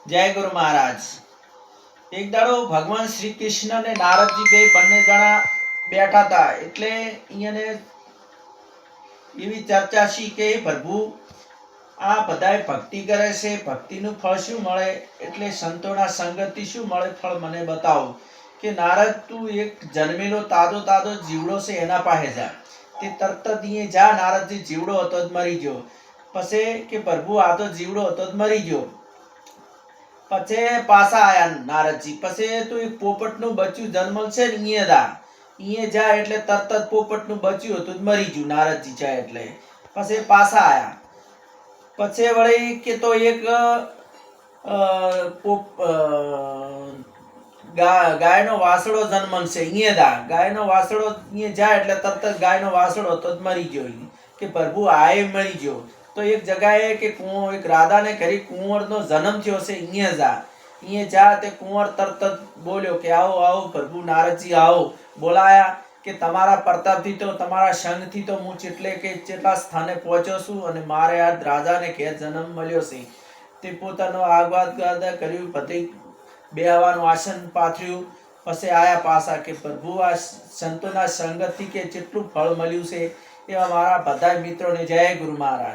જય ગુરુ મહારાજ। એક દાડો ભગવાન શ્રી કૃષ્ણ ને નારદજી બે બંને જણા બેઠા હતા એટલે અહીંયાને એવી ચર્ચા છે કે પ્રભુ આ બધાય ભક્તિ કરે છે, ભક્તિનું ફળ શું મળે, એટલે સંતોના સંગતથી શું મળે ફળ મને બતાવો। કે નારદ તું એક જન્મેલો તાજો તાજો જીવડો છે એના પાસે જા। તે તરત જ અહીંયા જા, નારદજી જીવડો હતો જ મરી ગયો। પછી કે પ્રભુ આ તો જીવડો હતો જ મરી ગયો। પછી પાછા આયા નારદજી। પછી તું એક પોપટનું બચ્ચું જન્મલ છે ને અહીંયા જા એટલે તરત જ પોપટનું બચ્ચું હતું જ મરી ગયું। નારદજી જાય એટલે પછી પાછા આયા। પછી વળી કે તો એક ગાયનો વાસળો જન્મલ છે અહીંયા જા। ગાયનો વાસળો અહીંયા જાય એટલે તરત જ ગાયનો વાસળો હતો જ મરી ગયો। કે પ્રભુ આય મરી ગયો। તો એક જગાએ કે એક રાધાને ઘરે કુંવરનો જન્મ થયો છે અહીંયા જા। અહીંયા જા તે કુંવર તરત જ બોલ્યો કે આવો આવો પ્રભુ નારદજી આવો। બોલાયા કે તમારા પ્રતાપથી તો તમારા સંગથી તો હું ચેટલા સ્થાને પહોંચ્યો છું અને મારે આ રાજાને ઘેર જન્મ મળ્યો છે। તે પોતાનો આગવાદ કર્યું, બધી બેહવાનું આસન પાથર્યું। પછી આયા પાછા કે પ્રભુ આ સંતોના સંગતથી કે જેટલું ફળ મળ્યું છે એવા મારા બધા મિત્રોને જય ગુરુ મહારાજ।